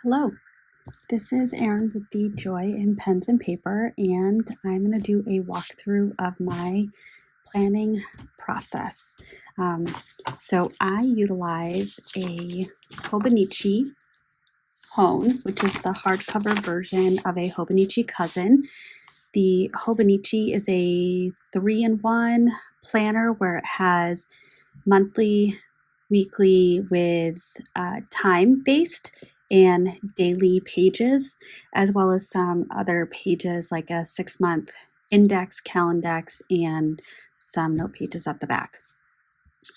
Hello, this is Erin with the Joy in Pens and Paper, and I'm going to do a walkthrough of my planning process. So I utilize a Hobonichi Hone, which is the hardcover version of a Hobonichi Cousin. The Hobonichi is a 3-in-1 planner where it has monthly, weekly with time-based and daily pages, as well as some other pages like a 6-month index, calendex, and some note pages at the back.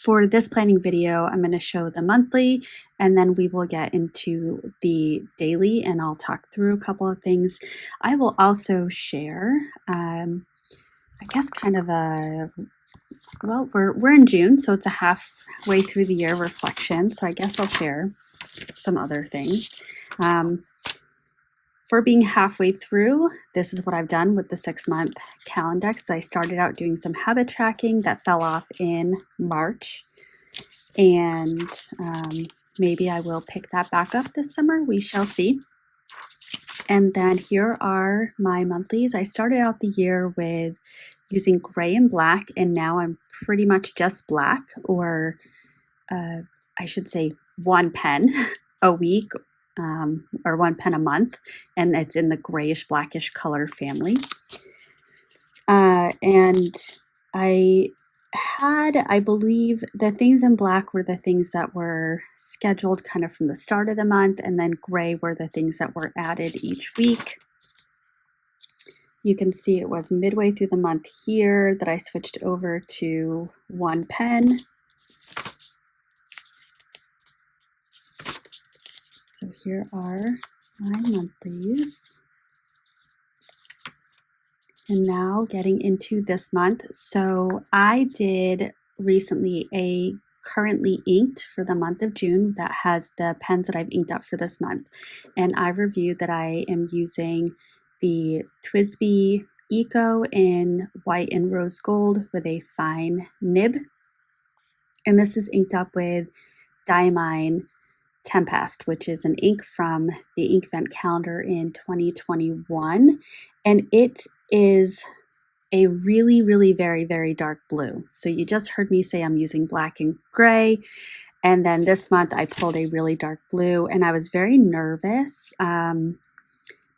For this planning video, I'm going to show the monthly, and then we will get into the daily, and I'll talk through a couple of things. I will also share, I guess, kind of a well, we're in June, so it's a halfway through the year reflection. So I guess I'll share some other things. For being halfway through, this is what I've done with the 6-month calendex. I started out doing some habit tracking that fell off in March, and maybe I will pick that back up this summer. We shall see. And then here are my monthlies. I started out the year with using gray and black, and now I'm pretty much just black, or I should say 1 pen a week, or 1 pen a month, and it's in the grayish blackish color family. And I believe the things in black were the things that were scheduled kind of from the start of the month, and then gray were the things that were added each week. You can see it was midway through the month here that I switched over to 1 pen. So here are my monthlies. And now getting into this month. So I did recently a currently inked for the month of June that has the pens that I've inked up for this month. And I reviewed that I am using the TWSBI Eco in white and rose gold with a fine nib. And this is inked up with Diamine Tempest, which is an ink from the Inkvent calendar in 2021. And it is a really, really very, very dark blue. So you just heard me say I'm using black and gray. And then this month I pulled a really dark blue, and I was very nervous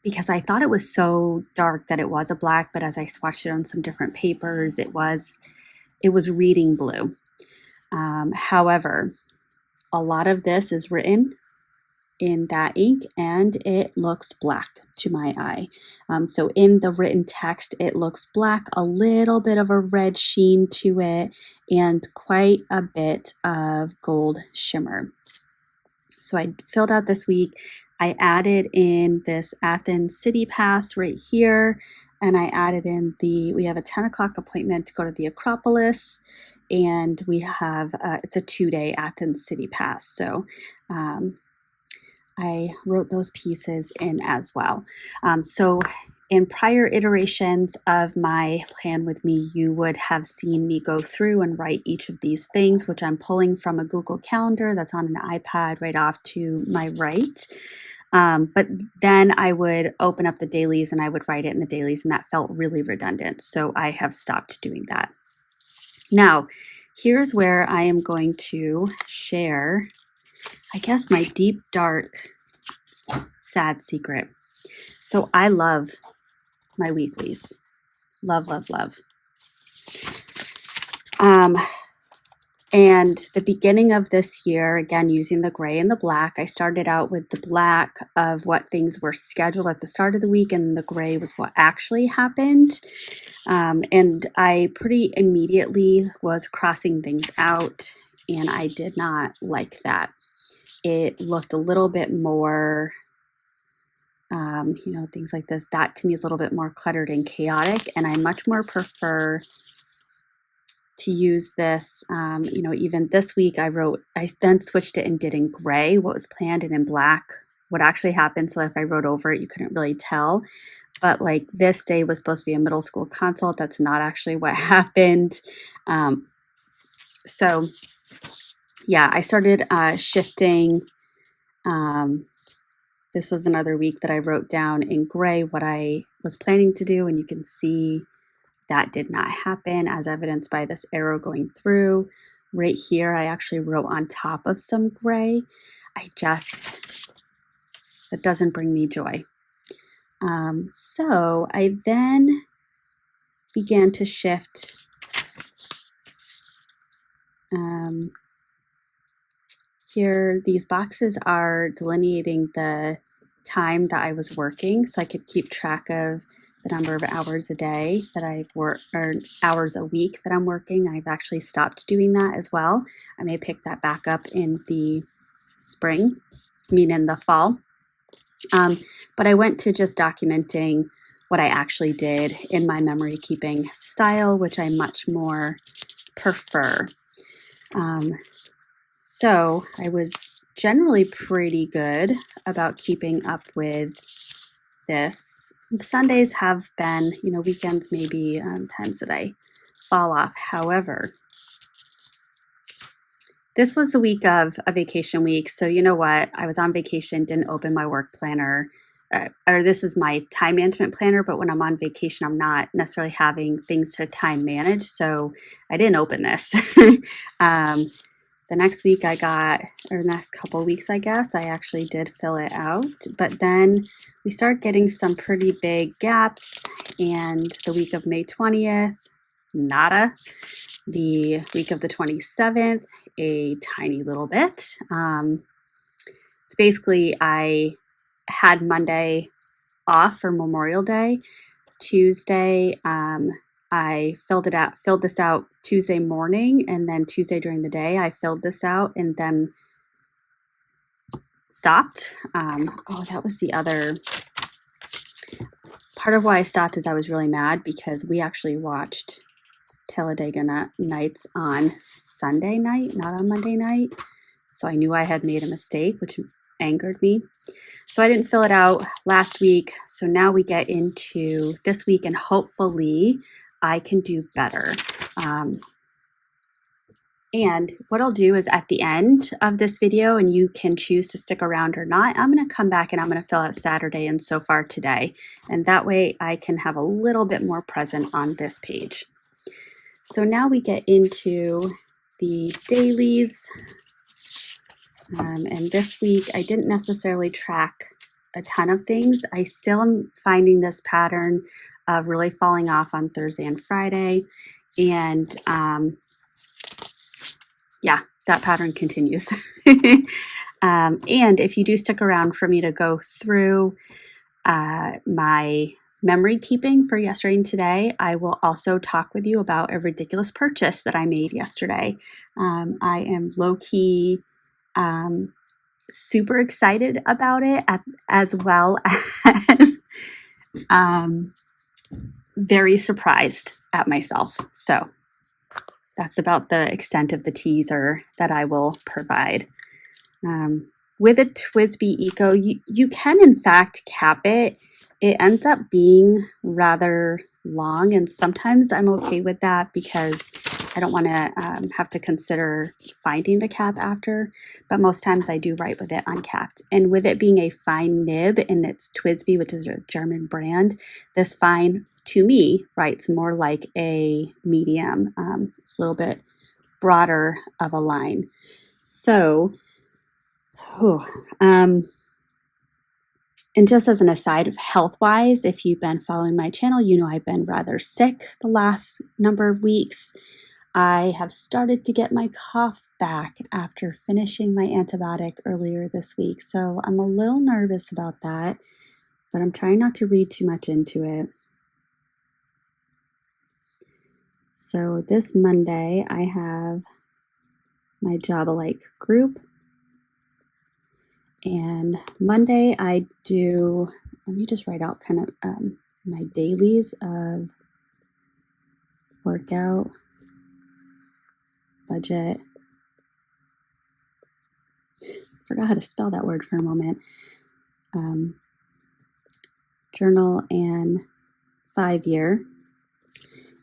because I thought it was so dark that it was a black, but as I swatched it on some different papers, it was reading blue. However, a lot of this is written in that ink, and it looks black to my eye. So in the written text, it looks black, a little bit of a red sheen to it, and quite a bit of gold shimmer. So I filled out this week. I added in this Athens City Pass right here, and I added in we have a 10 o'clock appointment to go to the Acropolis, and we have, it's a 2-day Athens City Pass. So I wrote those pieces in as well. So in prior iterations of my plan with me, you would have seen me go through and write each of these things, which I'm pulling from a Google Calendar that's on an iPad right off to my right. But then I would open up the dailies and I would write it in the dailies, and that felt really redundant. So I have stopped doing that. Now, here's where I am going to share, I guess, my deep, dark, sad secret. So I love my weeklies. Love, love, love. And the beginning of this year, again, using the gray and the black, I started out with the black of what things were scheduled at the start of the week, and the gray was what actually happened. And I pretty immediately was crossing things out, and I did not like that. It looked a little bit more, things like this. That to me is a little bit more cluttered and chaotic, and I much more prefer to use this. Even this week I then switched it and did in gray what was planned, and in black what actually happened, so that if I wrote over it, you couldn't really tell. But like this day was supposed to be a middle school consult. That's not actually what happened. So yeah, I started shifting This was another week that I wrote down in gray what I was planning to do, and you can see that did not happen, as evidenced by this arrow going through. Right here, I actually wrote on top of some gray. That doesn't bring me joy. So I then began to shift here. These boxes are delineating the time that I was working, so I could keep track of the number of hours a day that I've worked, or hours a week that I'm working. I've actually stopped doing that as well. I may pick that back up in the in the fall. But I went to just documenting what I actually did in my memory keeping style, which I much more prefer. So I was generally pretty good about keeping up with this. Sundays have been, weekends maybe times that I fall off. However, this was the week of a vacation week. So you know what? I was on vacation, didn't open my work planner. Or this is my time management planner, but when I'm on vacation, I'm not necessarily having things to time manage. So I didn't open this. The next week the next couple of weeks, I guess, I actually did fill it out. But then we start getting some pretty big gaps. And the week of May 20th, nada. The week of the 27th, a tiny little bit. It's basically I had Monday off for Memorial Day. Tuesday, I filled this out Tuesday morning, and then Tuesday during the day, I filled this out and then stopped. That was the other part of why I stopped, is I was really mad because we actually watched Talladega Nights on Sunday night, not on Monday night. So I knew I had made a mistake, which angered me. So I didn't fill it out last week. So now we get into this week, and hopefully I can do better. And what I'll do is at the end of this video, and you can choose to stick around or not, I'm going to come back and I'm going to fill out Saturday and so far today. And that way I can have a little bit more present on this page. So now we get into the dailies. And this week I didn't necessarily track a ton of things. I still am finding this pattern of really falling off on Thursday and Friday. And that pattern continues. And if you do stick around for me to go through my memory keeping for yesterday and today, I will also talk with you about a ridiculous purchase that I made yesterday. I am low-key super excited about it, as well as very surprised at myself. So that's about the extent of the teaser that I will provide. With a TWSBI Eco, you can in fact cap it. It ends up being rather long, and sometimes I'm okay with that because I don't want to have to consider finding the cap after, but most times I do write with it uncapped. And with it being a fine nib, and it's TWSBI, which is a German brand, this fine to me writes more like a medium. It's a little bit broader of a line. So, and just as an aside, health-wise, if you've been following my channel, you know I've been rather sick the last number of weeks. I have started to get my cough back after finishing my antibiotic earlier this week, so I'm a little nervous about that, but I'm trying not to read too much into it. So this Monday, I have my Job Alike group. And Monday I do, let me just write out kind of my dailies of workout, budget. Forgot how to spell that word for a moment. Journal and 5-year.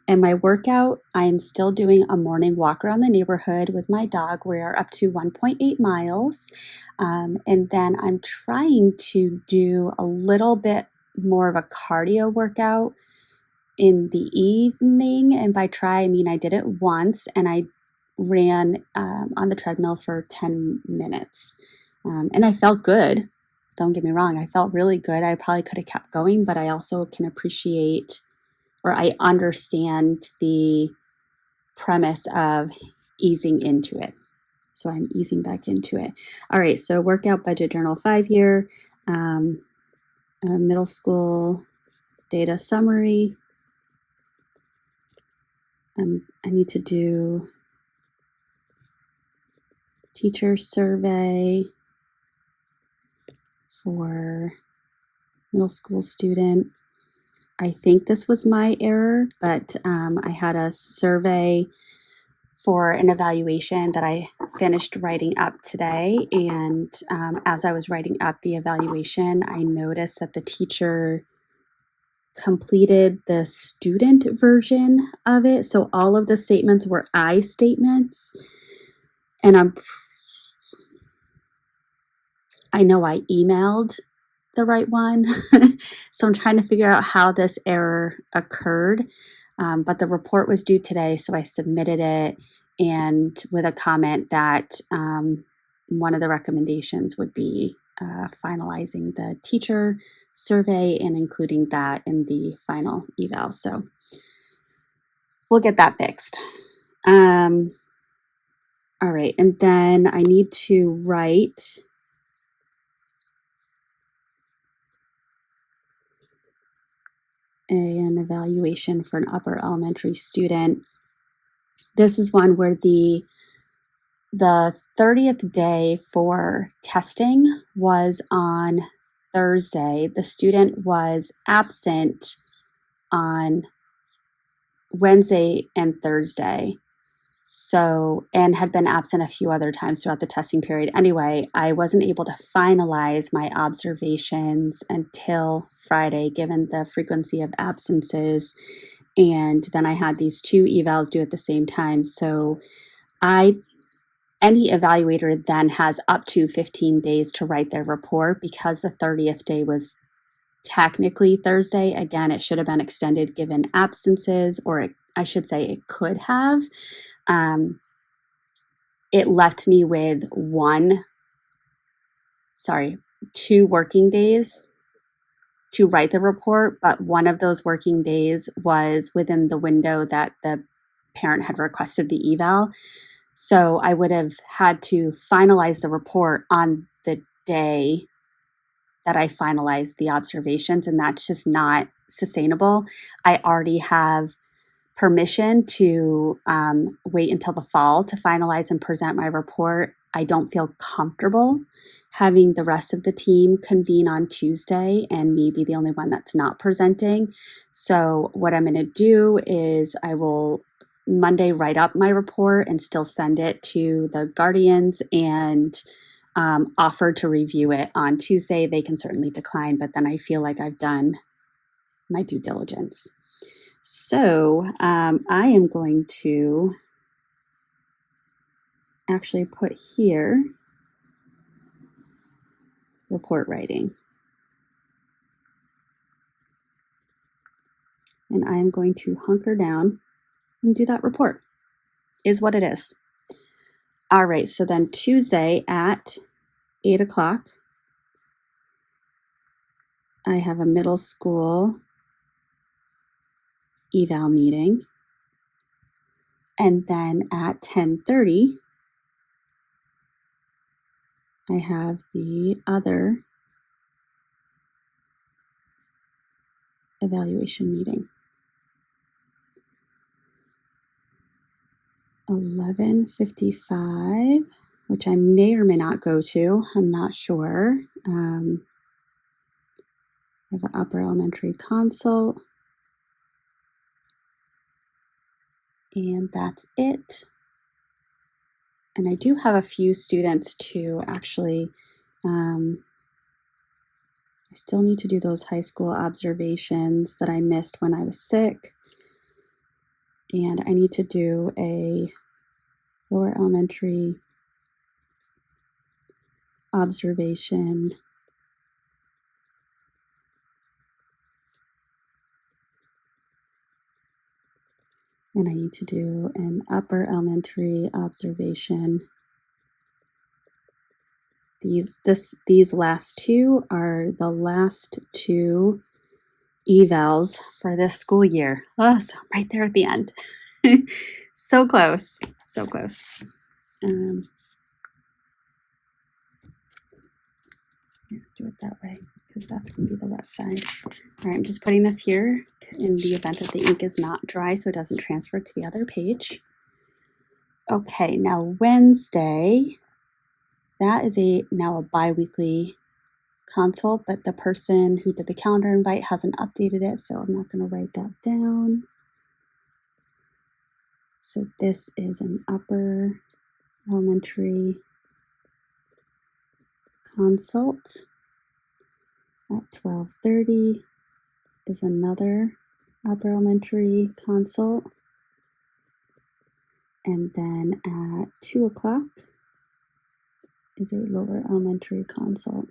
And my workout, I am still doing a morning walk around the neighborhood with my dog. We are up to 1.8 miles. And then I'm trying to do a little bit more of a cardio workout in the evening. And by try, I mean I did it once and I ran on the treadmill for 10 minutes. And I felt good. Don't get me wrong, I felt really good. I probably could have kept going, but I also can appreciate or I understand the premise of easing into it. So I'm easing back into it. All right, so workout budget journal 5-year, middle school data summary. I need to do teacher survey for middle school student. I think this was my error, but I had a survey for an evaluation that I finished writing up today. And as I was writing up the evaluation, I noticed that the teacher completed the student version of it. So all of the statements were I statements. And I know I emailed the right one. So I'm trying to figure out how this error occurred. But the report was due today, so I submitted it and with a comment that one of the recommendations would be finalizing the teacher survey and including that in the final eval. So we'll get that fixed. All right, and then I need to write an evaluation for an upper elementary student. This is one where the 30th day for testing was on Thursday. The student was absent on Wednesday and Thursday. So, and had been absent a few other times throughout the testing period. Anyway, I wasn't able to finalize my observations until Friday, given the frequency of absences. And then I had these 2 evals due at the same time. So any evaluator then has up to 15 days to write their report. Because the 30th day was technically Thursday, again, it should have been extended given absences, or I should say it could have. It left me with 2 working days to write the report, but one of those working days was within the window that the parent had requested the eval. So I would have had to finalize the report on the day that I finalized the observations, and that's just not sustainable. I already have permission to wait until the fall to finalize and present my report. I don't feel comfortable having the rest of the team convene on Tuesday and me be the only one that's not presenting. So what I'm going to do is I will Monday write up my report and still send it to the guardians and offer to review it on Tuesday. They can certainly decline, but then I feel like I've done my due diligence. So I am going to actually put here report writing. And I am going to hunker down and do that report, is what it is. All right, so then Tuesday at 8 o'clock, I have a middle school eval meeting. And then at 10:30, I have the other evaluation meeting. 11:55, which I may or may not go to. I'm not sure. I have an upper elementary consult. And that's it. And I do have a few students to actually, I still need to do those high school observations that I missed when I was sick. And I need to do a lower elementary observation. And I need to do an upper elementary observation. These last two are the last two evals for this school year. Oh, so I'm right there at the end. So close, so close. Yeah, do it that way because that's going to be the wet side. All right, I'm just putting this here in the event that the ink is not dry so it doesn't transfer to the other page. Okay, now Wednesday, that is now a bi-weekly consult, but the person who did the calendar invite hasn't updated it, so I'm not going to write that down. So this is an upper elementary consult at 12:30 is another upper elementary consult, and then at 2 o'clock is a lower elementary consult.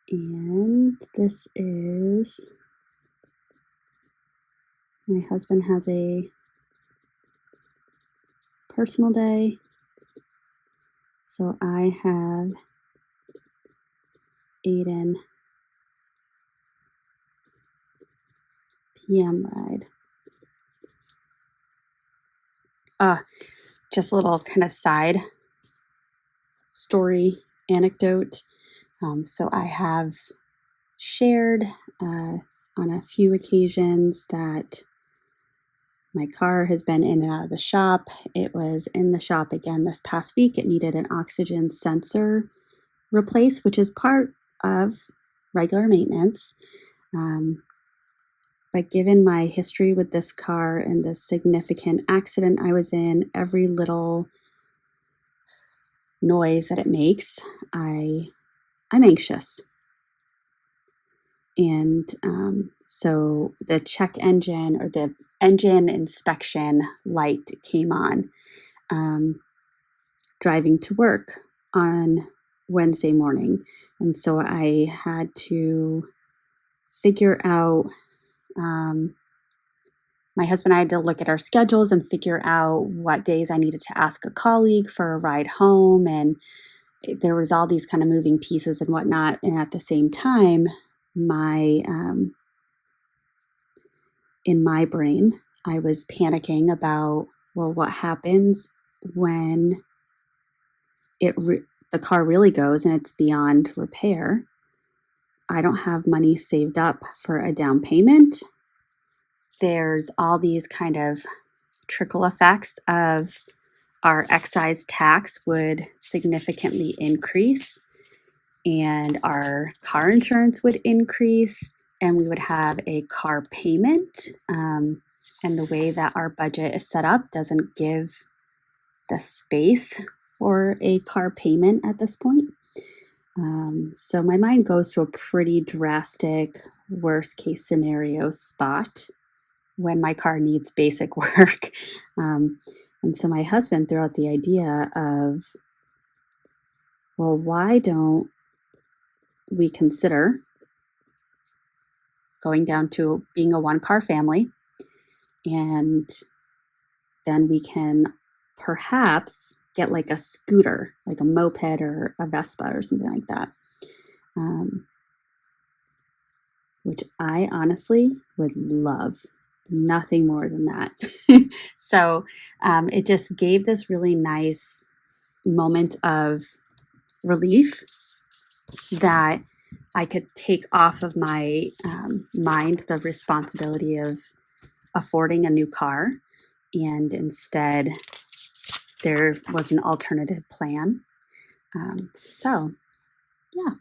And this is, my husband has a personal day, so I have Aiden PM ride. Just a little kind of side story anecdote. So I have shared on a few occasions that my car has been in and out of the shop. It was in the shop again this past week. It needed an oxygen sensor replaced, which is part of regular maintenance. But given my history with this car and the significant accident I was in, every little noise that it makes, I'm anxious. And so the check engine or the engine inspection light came on driving to work on Wednesday morning. And so I had to figure out, my husband and I had to look at our schedules and figure out what days I needed to ask a colleague for a ride home. And there was all these kind of moving pieces and whatnot. And at the same time, in my brain, I was panicking about, well, what happens when the car really goes and it's beyond repair? I don't have money saved up for a down payment. There's all these kind of trickle effects of our excise tax would significantly increase, and our car insurance would increase, and we would have a car payment. And the way that our budget is set up doesn't give the space for a car payment at this point. So my mind goes to a pretty drastic worst case scenario spot when my car needs basic work. And so my husband threw out the idea of, well, why don't we consider going down to being a one-car family, and then we can perhaps get like a scooter, like a moped or a Vespa or something like that, which I honestly would love. Nothing more than that. So it just gave this really nice moment of relief that I could take off of my mind the responsibility of affording a new car, and instead there was an alternative plan. So yeah,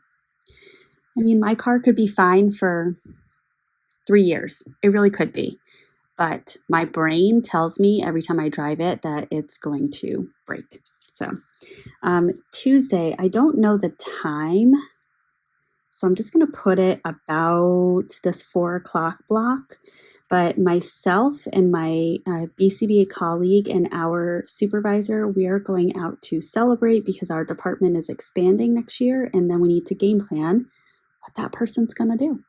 I mean, my car could be fine for 3 years. It really could be. But my brain tells me every time I drive it that it's going to break. So Tuesday, I don't know the time. So I'm just going to put it about this 4 o'clock block. But myself and my BCBA colleague and our supervisor, we are going out to celebrate because our department is expanding next year, and then we need to game plan what that person's going to do.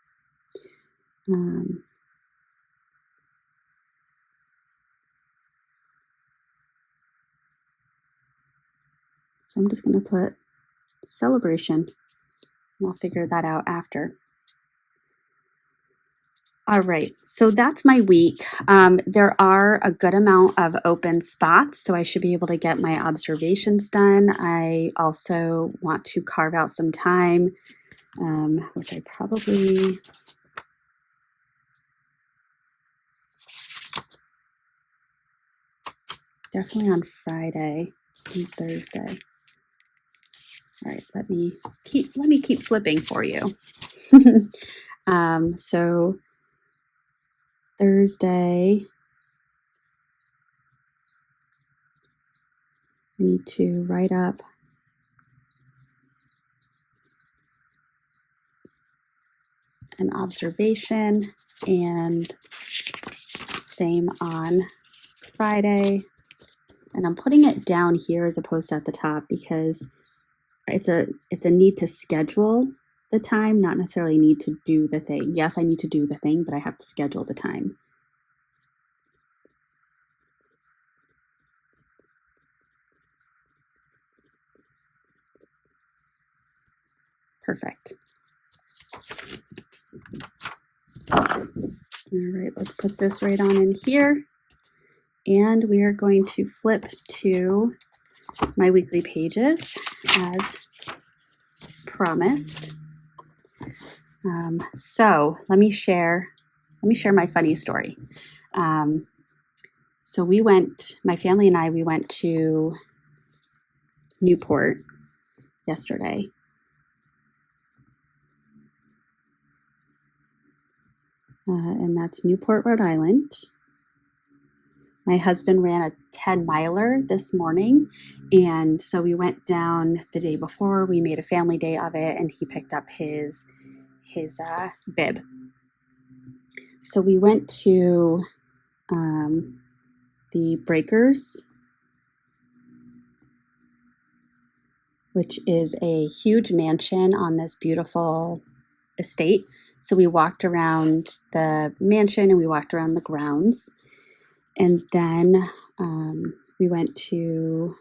So I'm just going to put celebration, and I'll figure that out after. All right, so that's my week. There are a good amount of open spots, so I should be able to get my observations done. I also want to carve out some time, which I probably... definitely on Friday and Thursday. All right, let me keep flipping for you. So Thursday, I need to write up an observation, and same on Friday. And I'm putting it down here as opposed to at the top because it's a need to schedule the time, not necessarily need to do the thing. Yes, I need to do the thing, but I have to schedule the time. Perfect. All right, let's put this right on in here. And we are going to flip to my weekly pages as promised. So let me share my funny story. So my family and I, we went to Newport yesterday. And that's Newport, Rhode Island. My husband ran a 10-miler this morning, and so we went down the day before. We made a family day of it, and he picked up his bib. So we went to the Breakers, which is a huge mansion on this beautiful estate. So we walked around the mansion and we walked around the grounds. And then we went to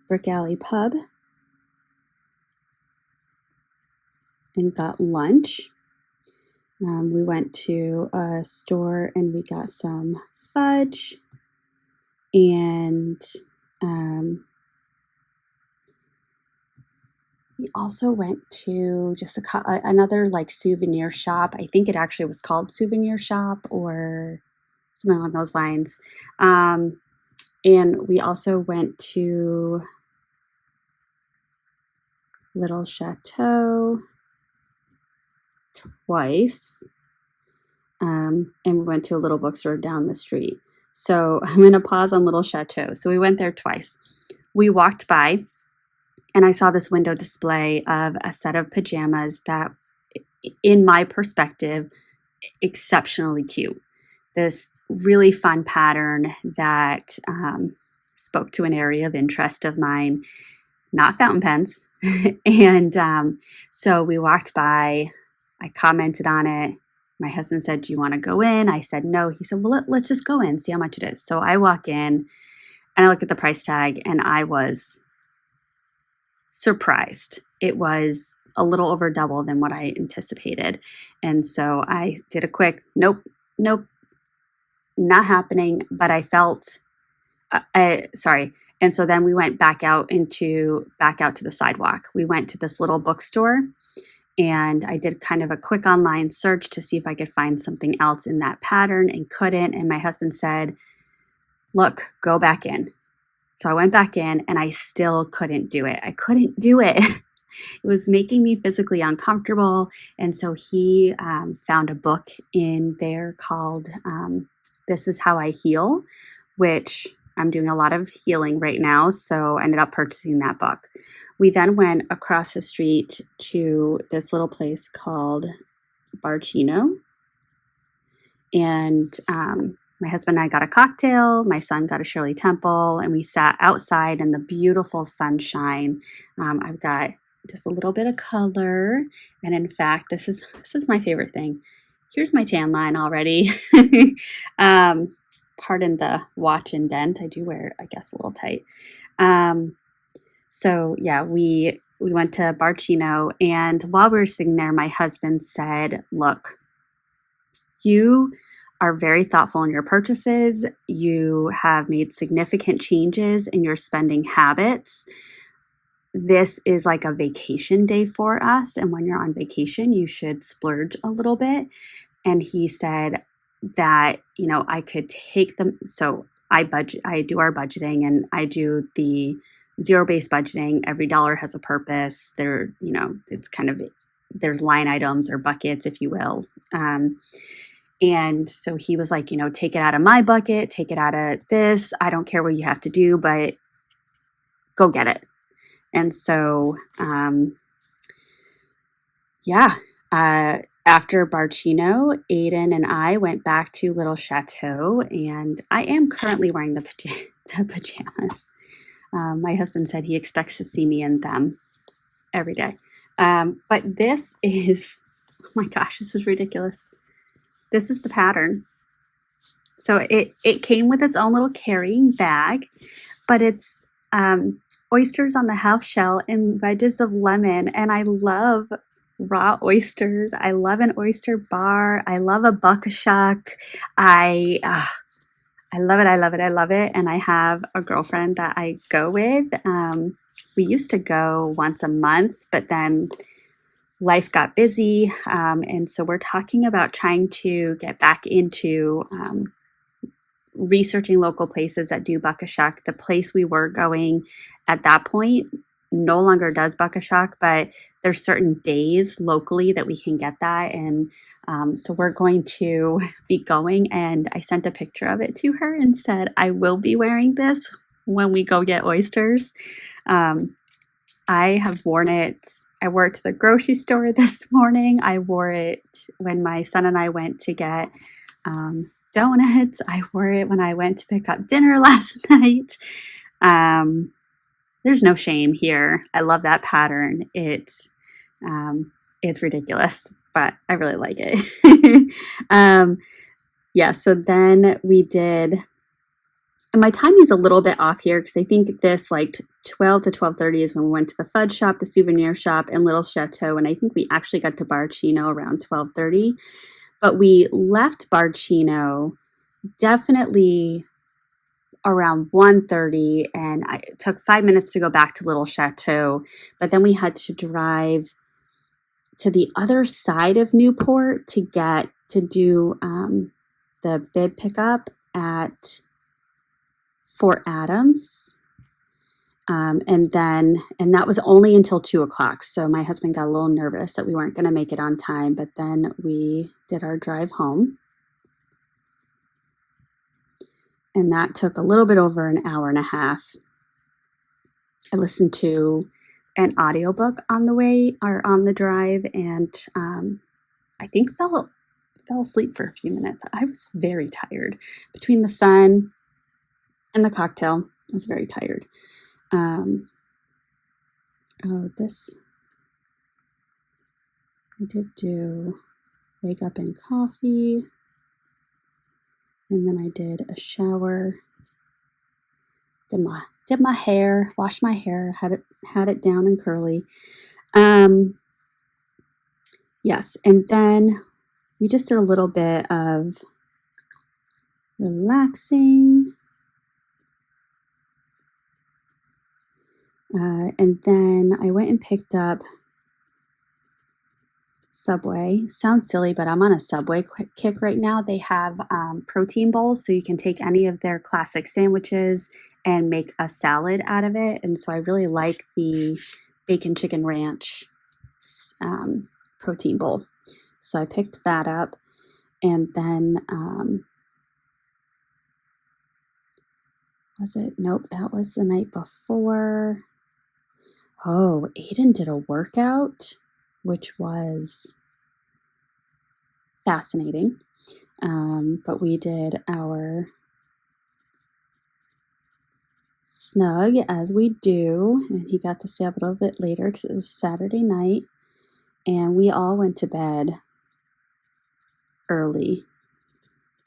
Brick Alley Pub and got lunch. We went to a store and we got some fudge, and we also went to just another like souvenir shop. I think it actually was called Souvenir Shop or something along those lines. And we also went to Little Chateau twice. And we went to a little bookstore down the street. So I'm going to pause on Little Chateau. So we went there twice. We walked by, and I saw this window display of a set of pajamas that, in my perspective, exceptionally cute. This really fun pattern that spoke to an area of interest of mine, not fountain pens. And so we walked by. I commented on it. My husband said, "Do you want to go in?" I said, "No." He said, "Well, let's just go in, see how much it is." So I walk in and I look at the price tag, and I was surprised. It was a little over double than what I anticipated. And so I did a quick, nope, not happening. But I felt, sorry. And so then we went back out to the sidewalk. We went to this little bookstore, and I did kind of a quick online search to see if I could find something else in that pattern, and couldn't. And my husband said, "Look, go back in." So I went back in, and I still couldn't do it. I couldn't do it. It was making me physically uncomfortable. And so he found a book in there called This Is How I Heal, which I'm doing a lot of healing right now. So I ended up purchasing that book. We then went across the street to this little place called Barcino, and my husband and I got a cocktail. My son got a Shirley Temple, and we sat outside in the beautiful sunshine. I've got just a little bit of color, and in fact, this is my favorite thing. Here's my tan line already. Pardon the watch indent. I do wear it, I guess, a little tight. So yeah, we went to Barcino, and while we were sitting there, my husband said, "Look, you are very thoughtful in your purchases. You have made significant changes in your spending habits. This is like a vacation day for us. And when you're on vacation, you should splurge a little bit." And he said that, I could take them. So I do our budgeting, and I do the zero-based budgeting. Every dollar has a purpose. It's kind of, there's line items or buckets, if you will. And so he was like, take it out of my bucket, take it out of this. I don't care what you have to do, but go get it. And so, after Barcino, Aiden and I went back to Little Chateau, and I am currently wearing the pajamas. My husband said he expects to see me in them every day. But this is, oh my gosh, this is ridiculous. This is the pattern. So it came with its own little carrying bag, but it's oysters on the half shell and wedges of lemon. And I love raw oysters. I love an oyster bar. I love a buckashuck. I love it. I love it. I love it. And I have a girlfriend that I go with. We used to go once a month, but then life got busy. And so we're talking about trying to get back into researching local places that do buckashuck. The place we were going at that point no longer does buckashuck, but there's certain days locally that we can get that. And so we're going to be going, and I sent a picture of it to her and said, I will be wearing this when we go get oysters. I have worn it. I wore it to the grocery store this morning. I wore it when my son and I went to get donuts. I wore it when I went to pick up dinner last night. There's no shame here. I love that pattern. It's ridiculous, but I really like it. So then we did, and my timing's a little bit off here because I think this 12 to 12:30 is when we went to the fudge shop, the souvenir shop, and Little Chateau, and I think we actually got to Barcino around 12:30. But we left Barcino definitely around 1:30, and it took 5 minutes to go back to Little Chateau, but then we had to drive to the other side of Newport to get to do the bid pickup at Fort Adams. And that was only until 2:00. So my husband got a little nervous that we weren't going to make it on time, but then we did our drive home. And that took a little bit over an hour and a half. I listened to an audiobook on the way or on the drive, and I think fell asleep for a few minutes. I was very tired. Between the sun and the cocktail, I was very tired. I did do wake up and coffee, and then I did a shower, did my hair, washed my hair, had it down and curly. Yes, and then we just did a little bit of relaxing. And then I went and picked up Subway. Sounds silly, but I'm on a Subway kick right now. They have protein bowls, so you can take any of their classic sandwiches and make a salad out of it. And so I really like the bacon chicken ranch protein bowl. So I picked that up, and then was it? Nope, that was the night before. Oh, Aiden did a workout, which was fascinating. But we did our snug as we do, and he got to stay up a little bit later because it was Saturday night, and we all went to bed early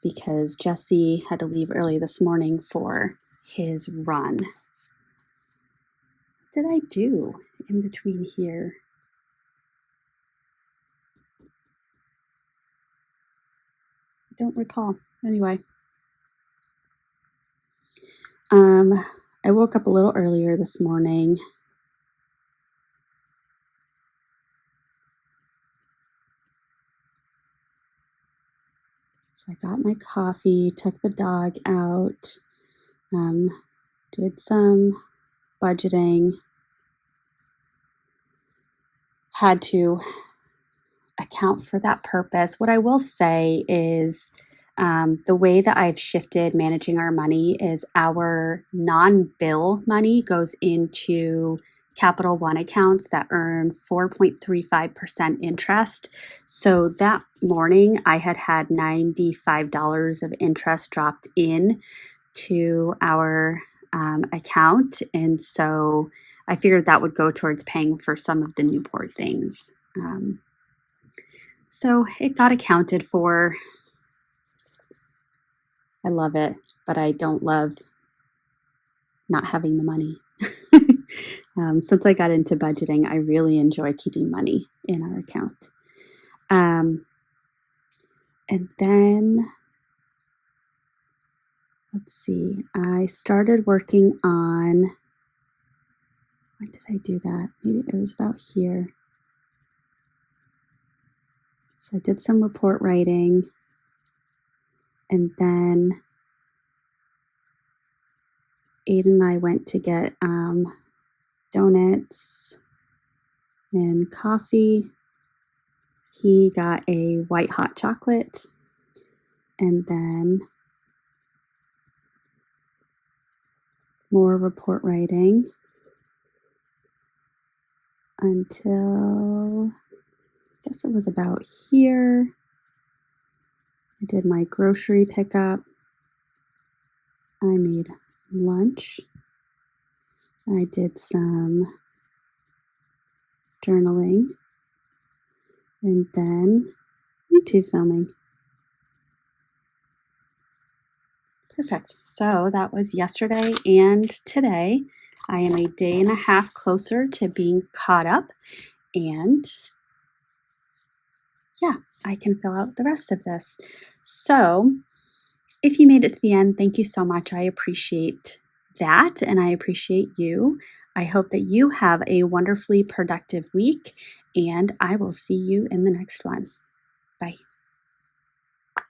because Jesse had to leave early this morning for his run. What did I do in between here? I don't recall. Anyway, I woke up a little earlier this morning. So I got my coffee, took the dog out, did some budgeting, had to account for that purpose. What I will say is the way that I've shifted managing our money is our non-bill money goes into Capital One accounts that earn 4.35% interest. So that morning I had $95 of interest dropped in to our account. And so I figured that would go towards paying for some of the Newport things. So it got accounted for. I love it, but I don't love not having the money. Since I got into budgeting, I really enjoy keeping money in our account. And then, let's see, I started working on, when did I do that? Maybe it was about here. So I did some report writing, and then Aiden and I went to get donuts and coffee. He got a white hot chocolate, and then more report writing until I guess it was about here. I did my grocery pickup. I made lunch. I did some journaling, and then YouTube filming. Perfect. So that was yesterday and today. I am a day and a half closer to being caught up, and yeah, I can fill out the rest of this. So if you made it to the end, thank you so much. I appreciate that, and I appreciate you. I hope that you have a wonderfully productive week, and I will see you in the next one. Bye.